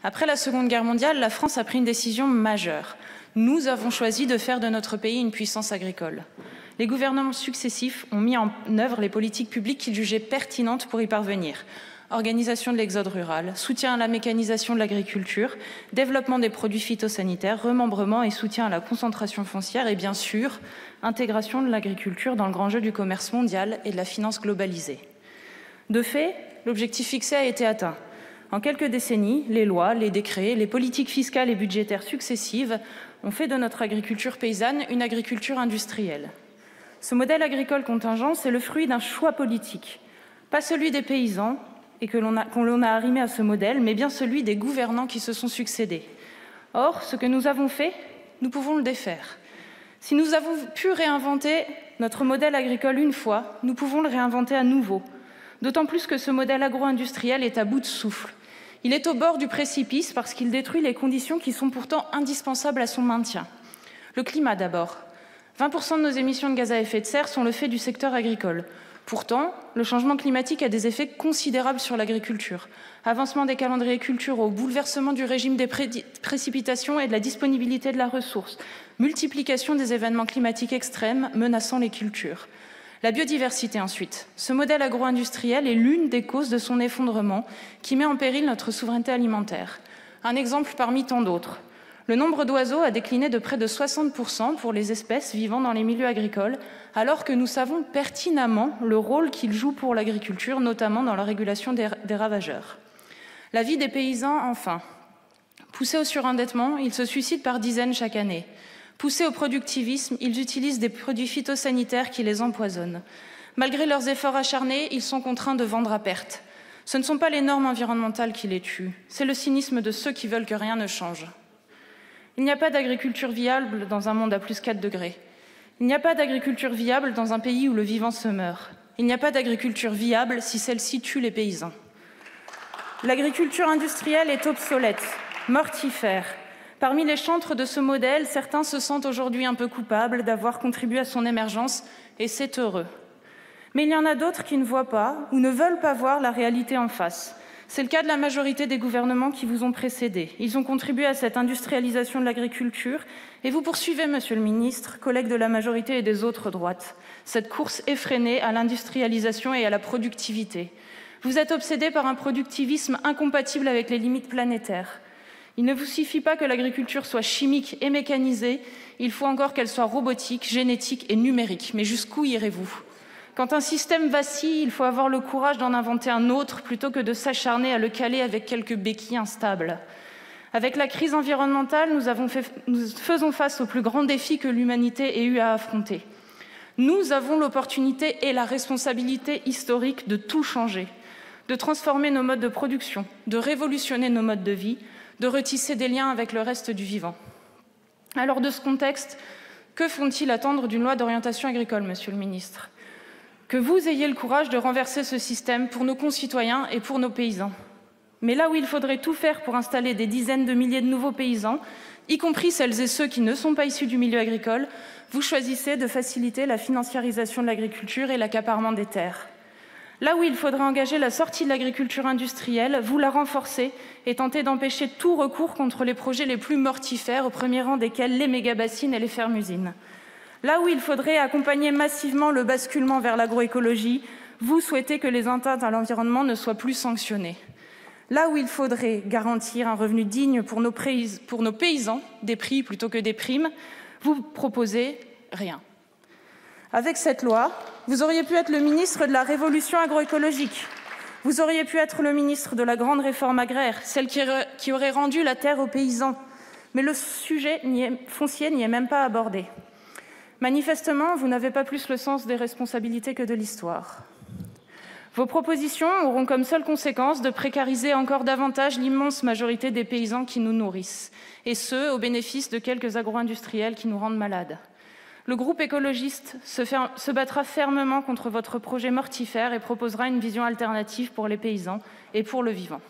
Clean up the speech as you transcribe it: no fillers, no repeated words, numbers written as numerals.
Après la Seconde Guerre mondiale, la France a pris une décision majeure. Nous avons choisi de faire de notre pays une puissance agricole. Les gouvernements successifs ont mis en œuvre les politiques publiques qu'ils jugeaient pertinentes pour y parvenir. Organisation de l'exode rural, soutien à la mécanisation de l'agriculture, développement des produits phytosanitaires, remembrement et soutien à la concentration foncière et bien sûr, intégration de l'agriculture dans le grand jeu du commerce mondial et de la finance globalisée. De fait, l'objectif fixé a été atteint. En quelques décennies, les lois, les décrets, les politiques fiscales et budgétaires successives ont fait de notre agriculture paysanne une agriculture industrielle. Ce modèle agricole contingent, c'est le fruit d'un choix politique, pas celui des paysans et qu'on a arrimé à ce modèle, mais bien celui des gouvernants qui se sont succédés. Or, ce que nous avons fait, nous pouvons le défaire. Si nous avons pu réinventer notre modèle agricole une fois, nous pouvons le réinventer à nouveau. D'autant plus que ce modèle agro-industriel est à bout de souffle. Il est au bord du précipice parce qu'il détruit les conditions qui sont pourtant indispensables à son maintien. Le climat d'abord. 20% de nos émissions de gaz à effet de serre sont le fait du secteur agricole. Pourtant, le changement climatique a des effets considérables sur l'agriculture. Avancement des calendriers culturaux, bouleversement du régime des précipitations et de la disponibilité de la ressource, multiplication des événements climatiques extrêmes menaçant les cultures. La biodiversité ensuite. Ce modèle agro-industriel est l'une des causes de son effondrement qui met en péril notre souveraineté alimentaire. Un exemple parmi tant d'autres. Le nombre d'oiseaux a décliné de près de 60% pour les espèces vivant dans les milieux agricoles, alors que nous savons pertinemment le rôle qu'ils jouent pour l'agriculture, notamment dans la régulation des ravageurs. La vie des paysans, enfin. Poussés au surendettement, ils se suicident par dizaines chaque année. Poussés au productivisme, ils utilisent des produits phytosanitaires qui les empoisonnent. Malgré leurs efforts acharnés, ils sont contraints de vendre à perte. Ce ne sont pas les normes environnementales qui les tuent, c'est le cynisme de ceux qui veulent que rien ne change. Il n'y a pas d'agriculture viable dans un monde à plus 4 degrés. Il n'y a pas d'agriculture viable dans un pays où le vivant se meurt. Il n'y a pas d'agriculture viable si celle-ci tue les paysans. L'agriculture industrielle est obsolète, mortifère. Parmi les chantres de ce modèle, certains se sentent aujourd'hui un peu coupables d'avoir contribué à son émergence, et c'est heureux. Mais il y en a d'autres qui ne voient pas ou ne veulent pas voir la réalité en face. C'est le cas de la majorité des gouvernements qui vous ont précédés. Ils ont contribué à cette industrialisation de l'agriculture et vous poursuivez, Monsieur le Ministre, collègues de la majorité et des autres droites, cette course effrénée à l'industrialisation et à la productivité. Vous êtes obsédés par un productivisme incompatible avec les limites planétaires. Il ne vous suffit pas que l'agriculture soit chimique et mécanisée, il faut encore qu'elle soit robotique, génétique et numérique. Mais jusqu'où irez-vous ? Quand un système vacille, il faut avoir le courage d'en inventer un autre plutôt que de s'acharner à le caler avec quelques béquilles instables. Avec la crise environnementale, nous faisons face au plus grand défi que l'humanité ait eu à affronter. Nous avons l'opportunité et la responsabilité historique de tout changer, de transformer nos modes de production, de révolutionner nos modes de vie, de retisser des liens avec le reste du vivant. Alors, de ce contexte, que font-ils attendre d'une loi d'orientation agricole, Monsieur le Ministre ? Que vous ayez le courage de renverser ce système pour nos concitoyens et pour nos paysans. Mais là où il faudrait tout faire pour installer des dizaines de milliers de nouveaux paysans, y compris celles et ceux qui ne sont pas issus du milieu agricole, vous choisissez de faciliter la financiarisation de l'agriculture et l'accaparement des terres. Là où il faudrait engager la sortie de l'agriculture industrielle, vous la renforcez et tentez d'empêcher tout recours contre les projets les plus mortifères, au premier rang desquels les méga-bassines et les fermes-usines. Là où il faudrait accompagner massivement le basculement vers l'agroécologie, vous souhaitez que les atteintes à l'environnement ne soient plus sanctionnées. Là où il faudrait garantir un revenu digne pour nos paysans, des prix plutôt que des primes, vous proposez rien. Avec cette loi, vous auriez pu être le ministre de la révolution agroécologique. Vous auriez pu être le ministre de la grande réforme agraire, celle qui aurait rendu la terre aux paysans. Mais le sujet foncier n'y est même pas abordé. Manifestement, vous n'avez pas plus le sens des responsabilités que de l'histoire. Vos propositions auront comme seule conséquence de précariser encore davantage l'immense majorité des paysans qui nous nourrissent, et ce, au bénéfice de quelques agro-industriels qui nous rendent malades. Le groupe écologiste se battra fermement contre votre projet mortifère et proposera une vision alternative pour les paysans et pour le vivant.